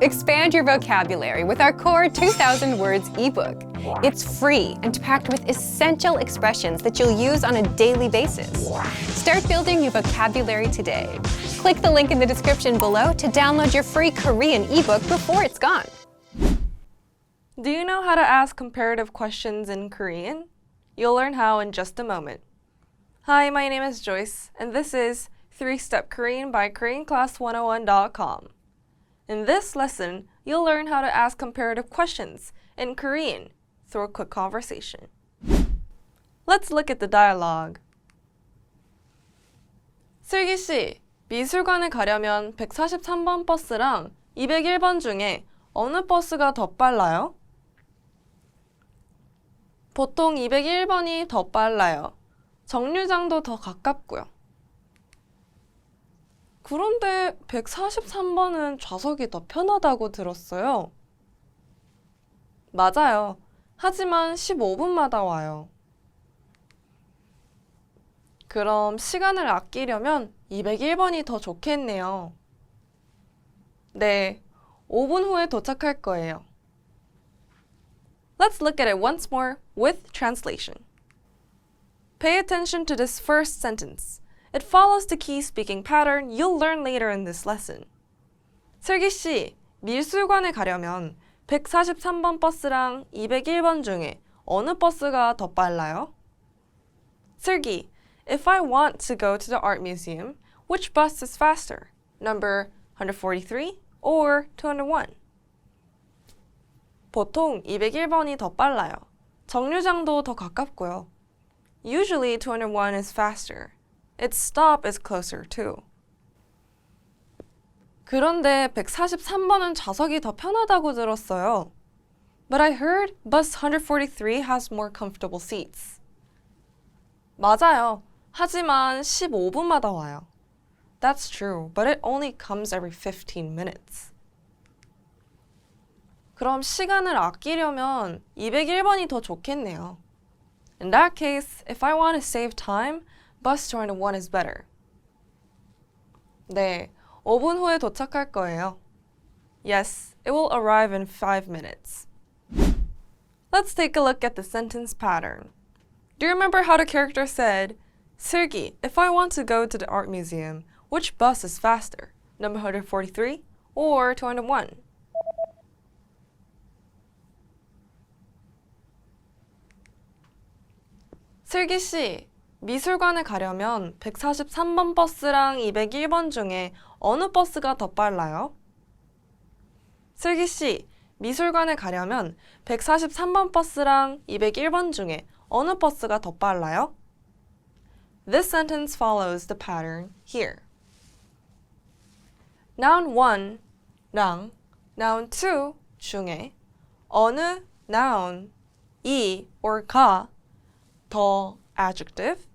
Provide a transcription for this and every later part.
Expand your vocabulary with our Core 2000 Words ebook. It's free and packed with essential expressions that you'll use on a daily basis. Start building your vocabulary today. Click the link in the description below to download your free Korean ebook before it's gone. Do you know how to ask comparative questions in Korean? You'll learn how in just a moment. Hi, my name is Joyce, and this is 3-Step Korean by KoreanClass101.com. In this lesson, you'll learn how to ask comparative questions in Korean through a quick conversation. Let's look at the dialogue. 슬기 씨, 미술관에 가려면 143번 버스랑 201번 중에 어느 버스가 더 빨라요? 보통 201번이 더 빨라요. 정류장도 더 가깝고요. 그런데 143번은 좌석이 더 편하다고 들었어요. 맞아요. 하지만 15분마다 와요. 그럼 시간을 아끼려면 201번이 더 좋겠네요. 네, 5분 후에 도착할 거예요. Let's look at it once more with translation. Pay attention to this first sentence. It follows the key speaking pattern you'll learn later in this lesson. 슬기 씨, 미술관에 가려면 143번 버스랑 201번 중에 어느 버스가 더 빨라요? 슬기, if I want to go to the art museum, which bus is faster? Number 143 or 201? 보통 201번이 더 빨라요. 정류장도 더 가깝고요. Usually 201 is faster. Its stop is closer too. 그런데 143번은 좌석이 더 편하다고 들었어요. But I heard bus 143 has more comfortable seats. 맞아요. 하지만 15분마다 와요. That's true, but it only comes every 15 minutes. 그럼 시간을 아끼려면 201번이 더 좋겠네요. In that case, if I want to save time, bus 201 is better. 네, 5분 후에 도착할 거예요. Yes, it will arrive in 5 minutes. Let's take a look at the sentence pattern. Do you remember how the character said, 슬기, if I want to go to the art museum, which bus is faster? Number 143 or 201? 슬기 씨, 미술관에 가려면 143번 버스랑 201번 중에 어느 버스가 더 빨라요? 슬기 씨, 미술관에 가려면 143번 버스랑 201번 중에 어느 버스가 더 빨라요? This sentence follows the pattern here. Noun 1랑 Noun 2 중에 어느 noun, 이 or 가 더 adjective?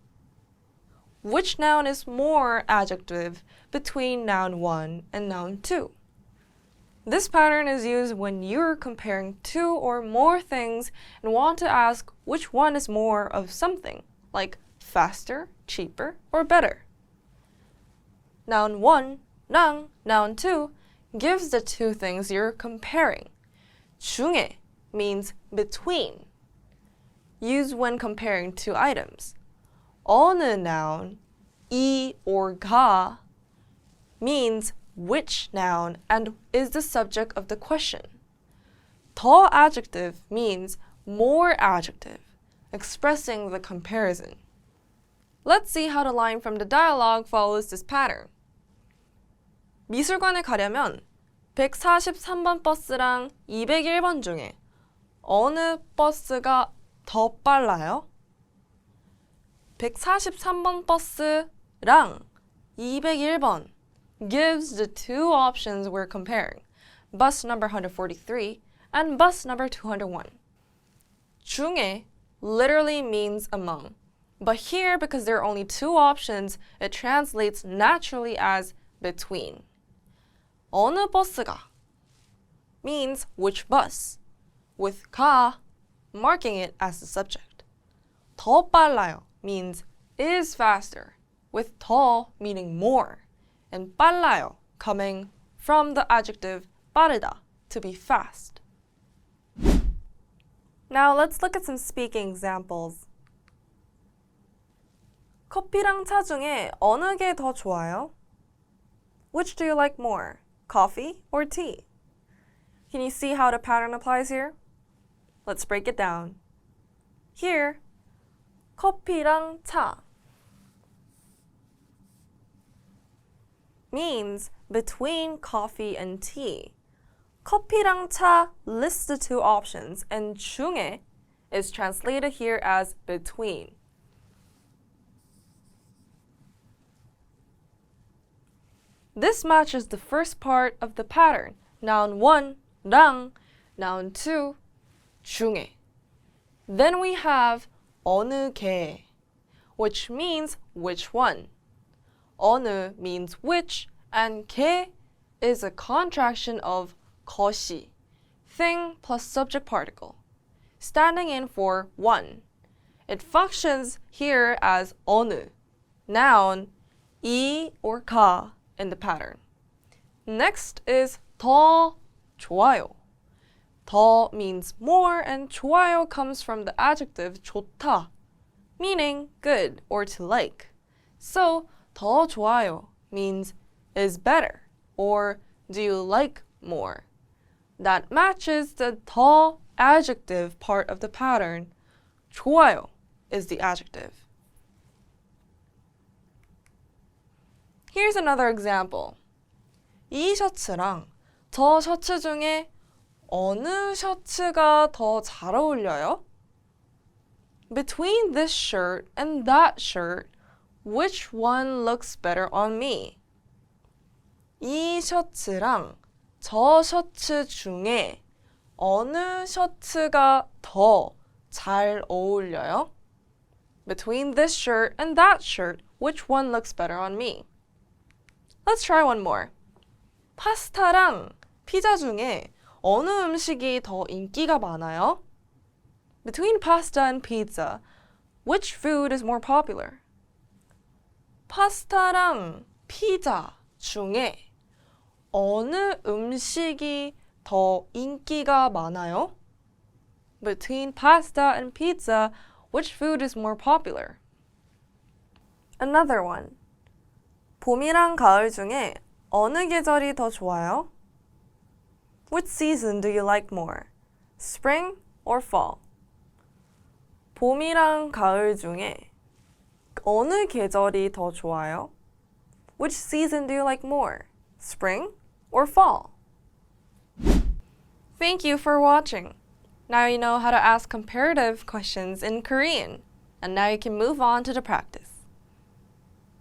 Which noun is more adjective between noun 1 and noun 2? This pattern is used when you're comparing two or more things and want to ask which one is more of something, like faster, cheaper, or better. Noun 1, 랑, noun 2 gives the two things you're comparing. 중에 means between, used when comparing two items. 어느 noun, 이 or 가, means which noun and is the subject of the question. 더 adjective means more adjective, expressing the comparison. Let's see how the line from the dialogue follows this pattern. 미술관에 가려면 143번 버스랑 201번 중에 어느 버스가 더 빨라요? 143번 버스랑 201번 gives the two options we're comparing, bus number 143 and bus number 201. 중에 literally means among, but here because there are only two options, it translates naturally as between. 어느 버스가 means which bus, with 가 marking it as the subject. 더 빨라요 means is faster, with 더 meaning more, and 빨라요 coming from the adjective 빠르다, to be fast. Now let's look at some speaking examples. 커피랑 차 중에 어느 게 더 좋아요? Which do you like more, coffee or tea? Can you see how the pattern applies here? Let's break it down. Here, 커피랑 차 means between coffee and tea. 커피랑 차 lists the two options, and 중에 is translated here as between. This matches the first part of the pattern. Noun 1, 랑, noun 2, 중에. Then we have 어느 게, which means which one. 어느 means which, and 게 is a contraction of 것이, thing plus subject particle, standing in for one. It functions here as 어느, noun, 이 or 가 in the pattern. Next is 더 좋아요. 더 means more, and 좋아요 comes from the adjective 좋다, meaning good or to like. So 더 좋아요 means is better, or do you like more? That matches the 더 adjective part of the pattern. 좋아요 is the adjective. Here's another example. 이 셔츠랑 저 셔츠 중에 어느 셔츠가 더 잘 어울려요? Between this shirt and that shirt, which one looks better on me? 이 셔츠랑 저 셔츠 중에 어느 셔츠가 더 잘 어울려요? Between this shirt and that shirt, which one looks better on me? Let's try one more. 파스타랑 피자 중에 어느 음식이 더 인기가 많아요? Between pasta and pizza, which food is more popular? 파스타랑 피자 중에 어느 음식이 더 인기가 많아요? Between pasta and pizza, which food is more popular? Another one. 봄이랑 가을 중에 어느 계절이 더 좋아요? Which season do you like more? Spring or fall? 봄이랑 가을 중에 어느 계절이 더 좋아요? Which season do you like more? Spring or fall? Thank you for watching. Now you know how to ask comparative questions in Korean, and now you can move on to the practice.